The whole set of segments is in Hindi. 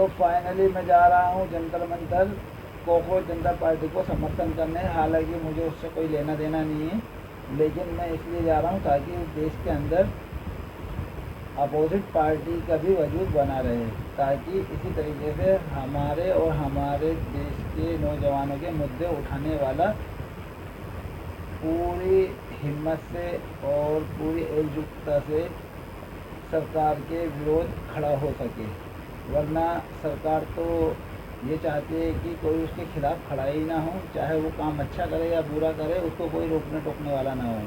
तो फाइनली मैं जा रहा हूँ जंतर मंतर कॉकरोच जनता पार्टी को समर्थन करने। हालांकि मुझे उससे कोई लेना देना नहीं है, लेकिन मैं इसलिए जा रहा हूँ ताकि इस देश के अंदर अपोजिट पार्टी का भी वजूद बना रहे, ताकि इसी तरीके से हमारे और हमारे देश के नौजवानों के मुद्दे उठाने वाला पूरी हिम्मत से और पूरी एकजुटता से सरकार के विरोध खड़ा हो सके। वरना सरकार तो ये चाहती है कि कोई उसके खिलाफ खड़ा ही ना हो, चाहे वो काम अच्छा करे या बुरा करे, उसको कोई रोकने टोकने वाला ना हो।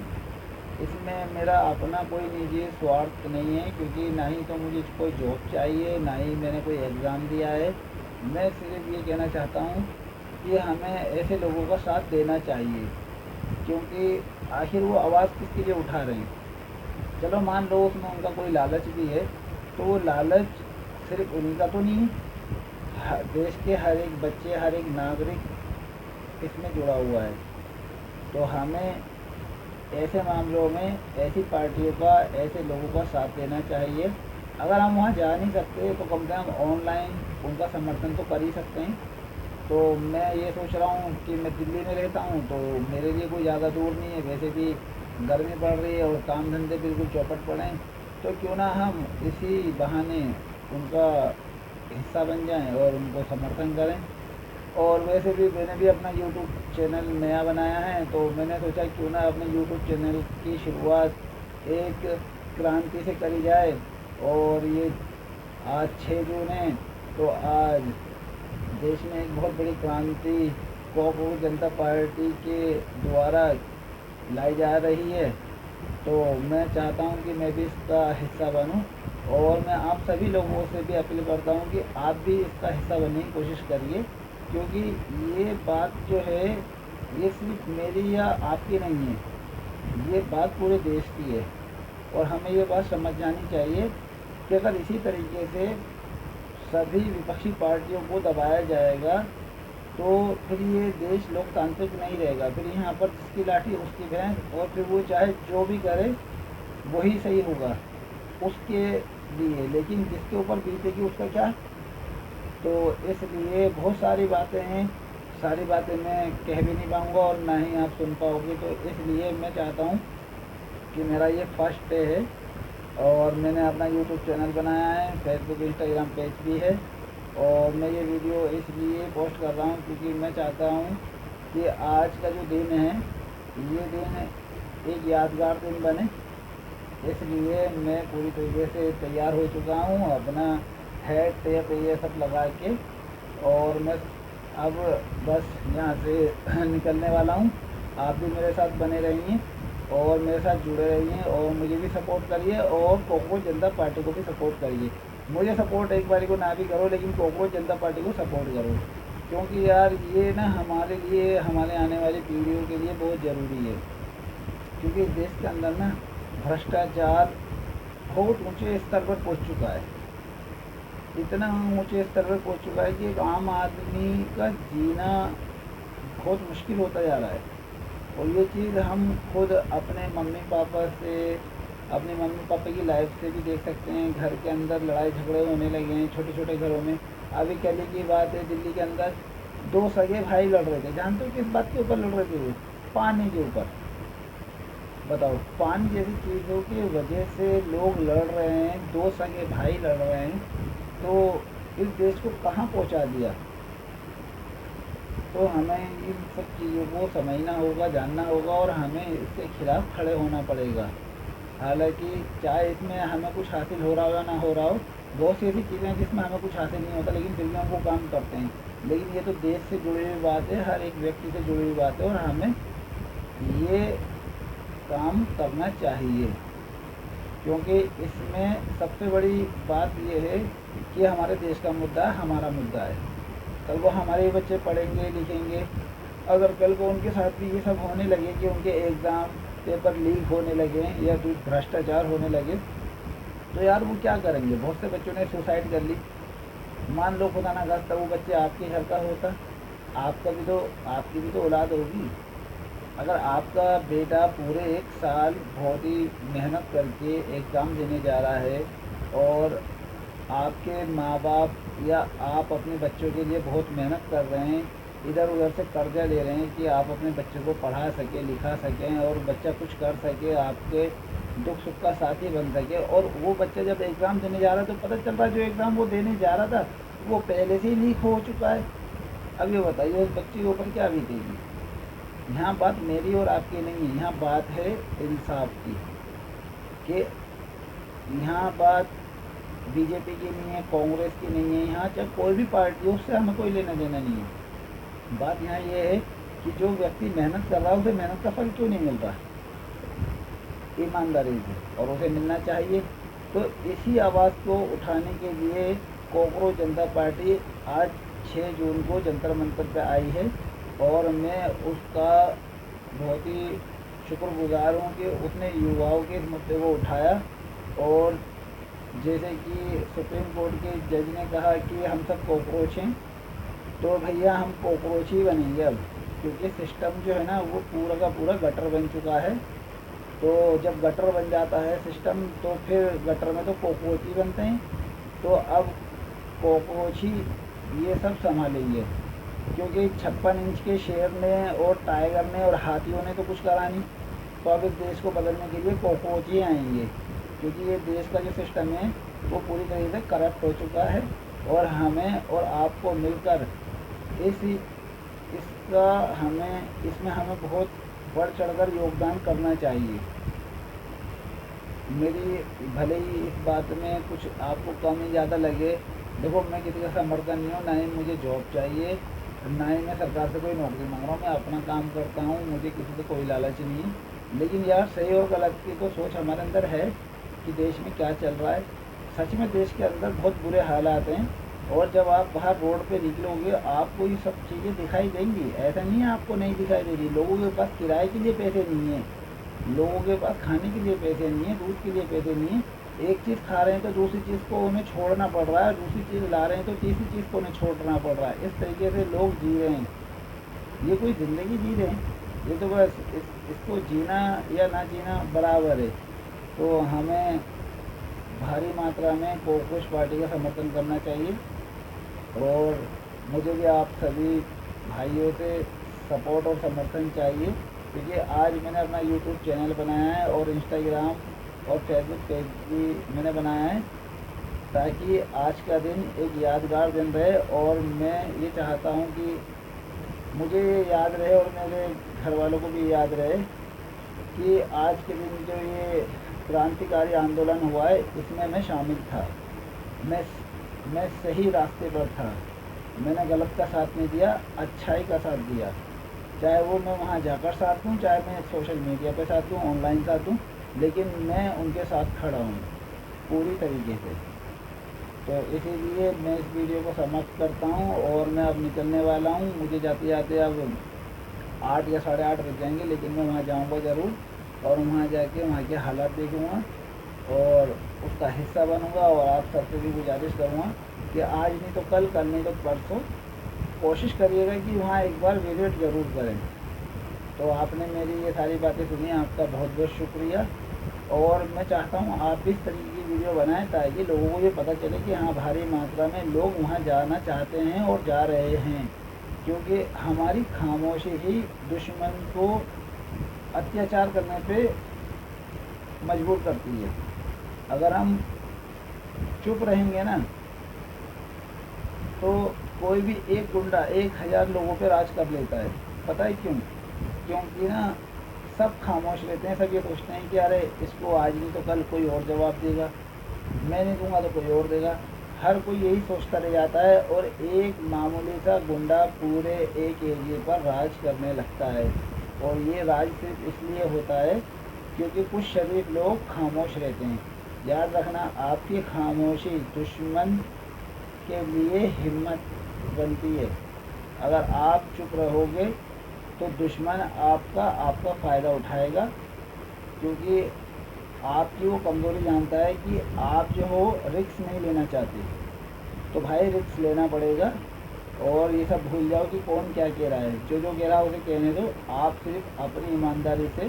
इसमें मेरा अपना कोई निजी स्वार्थ नहीं है, क्योंकि ना ही तो मुझे कोई जॉब चाहिए, ना ही मैंने कोई एग्ज़ाम दिया है। मैं सिर्फ ये कहना चाहता हूँ कि हमें ऐसे लोगों का साथ देना चाहिए, क्योंकि आखिर वो आवाज़ किसके लिए उठा रहे हैं। चलो मान लो उसमें उनका कोई लालच भी है, तो वो लालच सिर्फ उनका तो नहीं, देश के हर एक बच्चे, हर एक नागरिक इसमें जुड़ा हुआ है। तो हमें ऐसे मामलों में ऐसी पार्टियों का, ऐसे लोगों का साथ देना चाहिए। अगर हम वहाँ जा नहीं सकते तो कम से कम ऑनलाइन उनका समर्थन तो कर ही सकते हैं। तो मैं ये सोच रहा हूँ कि मैं दिल्ली में रहता हूँ, तो मेरे लिए कोई ज़्यादा दूर नहीं है, वैसे भी गर्मी पड़ रही है और काम धंधे बिल्कुल चौपट पड़े हैं, तो क्यों ना हम इसी बहाने उनका हिस्सा बन जाएं और उनको समर्थन करें। और वैसे भी मैंने भी अपना यूट्यूब चैनल नया बनाया है, तो मैंने सोचा क्यों ना अपने यूट्यूब चैनल की शुरुआत एक क्रांति से करी जाए। और ये आज 6 जून है, तो आज देश में एक बहुत बड़ी क्रांति कॉकरोच जनता पार्टी के द्वारा लाई जा रही है। तो मैं चाहता हूं कि मैं भी इसका हिस्सा बनूं, और मैं आप सभी लोगों से भी अपील करता हूं कि आप भी इसका हिस्सा बनने की कोशिश करिए, क्योंकि ये बात जो है ये सिर्फ मेरी या आपकी नहीं है, ये बात पूरे देश की है। और हमें ये बात समझ जानी चाहिए कि अगर इसी तरीके से सभी विपक्षी पार्टियों को दबाया जाएगा तो फिर ये देश लोकतांत्रिक नहीं रहेगा। फिर यहाँ पर जिसकी लाठी उसकी भैंस, और फिर वो चाहे जो भी करे वही सही होगा उसके लिए, लेकिन जिसके ऊपर बीतेगी उसका क्या। तो इसलिए बहुत सारी बातें हैं, सारी बातें मैं कह भी नहीं पाऊँगा और ना ही आप सुन पाओगे। तो इसलिए मैं चाहता हूँ कि मेरा ये फर्स्ट डे है, और मैंने अपना यूट्यूब चैनल बनाया है, फेसबुक इंस्टाग्राम पेज भी है, और मैं ये वीडियो इसलिए पोस्ट कर रहा हूँ क्योंकि मैं चाहता हूँ कि आज का जो दिन है ये दिन एक यादगार दिन बने। इसलिए मैं पूरी तरीके से तैयार हो चुका हूँ, अपना हेड टेप ये सब लगा के, और मैं अब बस यहाँ से निकलने वाला हूँ। आप भी मेरे साथ बने रहिए और मेरे साथ जुड़े रहिए, और मुझे भी सपोर्ट करिए, और कॉकरोच जनता पार्टी को भी सपोर्ट करिए। मुझे सपोर्ट एक बारी को ना भी करो, लेकिन कॉकरोच जनता पार्टी को सपोर्ट करो, क्योंकि यार ये ना हमारे लिए, हमारे आने वाली पीढ़ियों के लिए बहुत ज़रूरी है। क्योंकि देश के अंदर ना भ्रष्टाचार बहुत ऊंचे स्तर पर पहुंच चुका है, इतना ऊंचे स्तर पर पहुंच चुका है कि एक आम आदमी का जीना बहुत मुश्किल होता जा रहा है। और ये चीज़ हम खुद अपने मम्मी पापा से, अपने मम्मी पापा की लाइफ से भी देख सकते हैं। घर के अंदर लड़ाई झगड़े होने लगे हैं छोटे छोटे घरों में। अभी कल की बात है, दिल्ली के अंदर 2 सगे भाई लड़ रहे थे। जानते हो किस बात के ऊपर लड़ रहे थे? वो पानी के ऊपर। बताओ, पानी जैसी चीज़ों की वजह से लोग लड़ रहे हैं, 2 सगे भाई लड़ रहे हैं, तो इस देश को कहाँ पहुँचा दिया। तो हमें इन सब चीज़ों को समझना होगा, जानना होगा, और हमें इसके खिलाफ खड़े होना पड़ेगा। हालांकि चाहे इसमें हमें कुछ हासिल हो रहा हो या ना हो रहा हो, बहुत सी ऐसी चीज़ें हैं जिसमें हमें कुछ हासिल नहीं होता, लेकिन फिर भी हम वो काम करते हैं। लेकिन ये तो देश से जुड़ी हुई बात है, हर एक व्यक्ति से जुड़ी हुई बात है, और हमें ये काम करना चाहिए, क्योंकि इसमें सबसे बड़ी बात ये है कि हमारे देश का मुद्दा हमारा मुद्दा है। कल को हमारे बच्चे पढ़ेंगे लिखेंगे, अगर कल को उनके साथ भी ये सब होने लगे कि उनके एग्ज़ाम पेपर लीक होने लगे या कुछ भ्रष्टाचार होने लगे, तो यार वो क्या करेंगे। बहुत से बच्चों ने सुसाइड कर ली। मान लो खुदा ना खास्ता वो बच्चे आपके घर का होता, आपकी भी तो औलाद होगी। अगर आपका बेटा पूरे 1 साल बहुत ही मेहनत करके एग्ज़ाम देने जा रहा है, और आपके माँ बाप या आप अपने बच्चों के लिए बहुत मेहनत कर रहे हैं, इधर उधर से कर्जा ले रहे हैं कि आप अपने बच्चों को पढ़ा सकें, लिखा सकें और बच्चा कुछ कर सके, आपके दुख सुख का साथी बन सके, और वो बच्चा जब एग्ज़ाम देने जा रहा है तो पता चल रहा है जो एग्ज़ाम वो देने जा रहा था वो पहले से ही लीक हो चुका है। अब ये बताइए उस बच्चे के ऊपर क्या बीतेगी। यहाँ बात मेरी और आपकी नहीं है, यहाँ बात है इंसाफ की, कि यहाँ बात बीजेपी की नहीं है, कांग्रेस की नहीं है, यहाँ चाहे कोई भी पार्टी हो उससे हमें कोई लेना देना नहीं है। बात यहाँ ये है कि जो व्यक्ति मेहनत कर रहा है उसे मेहनत का फल क्यों नहीं मिल रहा ईमानदारी से, और उसे मिलना चाहिए। तो इसी आवाज़ को उठाने के लिए कॉकरोच जनता पार्टी आज 6 जून को जंतर मंतर पे आई है, और मैं उसका बहुत ही शुक्रगुजार हूँ कि उसने युवाओं के इस मुद्दे को उठाया। और जैसे कि सुप्रीम कोर्ट के जज ने कहा कि हम सब कॉकरोच हैं, तो भैया हम कॉकरोच ही बनेंगे अब, क्योंकि सिस्टम जो है ना वो पूरा का पूरा गटर बन चुका है। तो जब गटर बन जाता है सिस्टम तो फिर गटर में तो कॉकरोच ही बनते हैं, तो अब कॉकरोच ही ये सब संभालेंगे, क्योंकि 56 इंच के शेर ने और टाइगर ने और हाथियों ने तो कुछ करा नहीं। तो अब इस देश को बदलने के लिए कॉकरोच ही आएंगे, क्योंकि ये देश का जो सिस्टम है वो पूरी तरीके से करप्ट हो चुका है, और हमें और आपको मिलकर इसका इसमें हमें बहुत बढ़ चढ़कर योगदान करना चाहिए। मेरी भले ही इस बात में कुछ आपको कमी ज़्यादा लगे, देखो मैं किसी का समर्थन नहीं हूँ, ना ही मुझे जॉब चाहिए, ना ही मैं सरकार से कोई नौकरी मांग रहा हूँ। मैं अपना काम करता हूँ, मुझे किसी से कोई लालच नहीं है। लेकिन यार सही और गलत की तो सोच हमारे अंदर है कि देश में क्या चल रहा है। सच में देश के अंदर बहुत बुरे हालात हैं, और जब आप बाहर रोड पे निकलोगे आपको ये सब चीज़ें दिखाई देंगी। ऐसा नहीं है आपको नहीं दिखाई दे रही। लोगों के पास किराए के लिए पैसे नहीं है, लोगों के पास खाने के लिए पैसे नहीं है, दूध के लिए पैसे नहीं है। एक चीज़ खा रहे हैं तो दूसरी चीज़ को उन्हें छोड़ना पड़ रहा है, दूसरी चीज़ ला रहे हैं तो तीसरी चीज़ को उन्हें छोड़ना पड़ रहा है। इस तरीके से लोग जी रहे हैं। ये कोई ज़िंदगी जी रहे हैं? ये तो बस इसको जीना या ना जीना बराबर है। तो हमें भारी मात्रा में कॉकरोच पार्टी का समर्थन करना चाहिए, और मुझे भी आप सभी भाइयों से सपोर्ट और समर्थन चाहिए, क्योंकि आज मैंने अपना यूट्यूब चैनल बनाया है और इंस्टाग्राम और फेसबुक पेज भी मैंने बनाया है, ताकि आज का दिन एक यादगार दिन रहे। और मैं ये चाहता हूँ कि मुझे ये याद रहे और मेरे घर वालों को भी याद रहे कि आज के दिन जो ये क्रांतिकारी आंदोलन हुआ है इसमें मैं शामिल था। मैं सही रास्ते पर था, मैंने गलत का साथ नहीं दिया, अच्छाई का साथ दिया। चाहे वो मैं वहाँ जाकर साथ दूँ, चाहे मैं सोशल मीडिया पे साथ दूँ, ऑनलाइन साथ दूँ, लेकिन मैं उनके साथ खड़ा हूँ पूरी तरीके से। तो इसीलिए मैं इस वीडियो को समाप्त करता हूँ, और मैं अब निकलने वाला हूँ। मुझे जाते जाते अब 8 या 8:30 बज जाएंगे, लेकिन मैं वहाँ जाऊँगा ज़रूर, और वहाँ जाके वहाँ के हालात देखूँगा और उसका हिस्सा बनूँगा। और आप सबसे भी गुजारिश करूँगा कि आज नहीं तो कल, कल नहीं तो परसों कोशिश करिएगा कि वहाँ एक बार विजिट ज़रूर करें। तो आपने मेरी ये सारी बातें सुनी, आपका बहुत बहुत शुक्रिया। और मैं चाहता हूँ आप भी इस तरीके की वीडियो बनाएं, ताकि लोगों को ये पता चले कि हाँ भारी मात्रा में लोग वहाँ जाना चाहते हैं और जा रहे हैं, क्योंकि हमारी खामोशी ही दुश्मन को अत्याचार करने पे मजबूर करती है। अगर हम चुप रहेंगे ना तो कोई भी एक गुंडा 1000 लोगों पे राज कर लेता है। पता है क्यों? क्योंकि ना सब खामोश रहते हैं, सब ये सोचते हैं कि अरे इसको आज नहीं तो कल कोई और जवाब देगा, मैं नहीं दूंगा तो कोई और देगा। हर कोई यही सोचता रह जाता है, और एक मामूली सा गुंडा पूरे एक एरिए पर राज करने लगता है। और ये राज सिर्फ इसलिए होता है क्योंकि कुछ शरीफ लोग खामोश रहते हैं। याद रखना, आपकी खामोशी दुश्मन के लिए हिम्मत बनती है। अगर आप चुप रहोगे तो दुश्मन आपका फ़ायदा उठाएगा, क्योंकि आपकी वो कमज़ोरी जानता है कि आप जो हो रिस्क नहीं लेना चाहते। तो भाई रिस्क लेना पड़ेगा, और ये सब भूल जाओ कि कौन क्या कह रहा है। जो कह रहा है उसे कहने दो, आप सिर्फ अपनी ईमानदारी से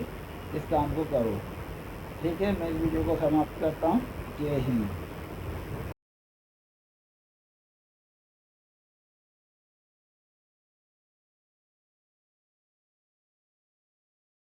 इस काम को करो। ठीक है, मैं इस वीडियो को समाप्त करता हूँ। जय हिंद।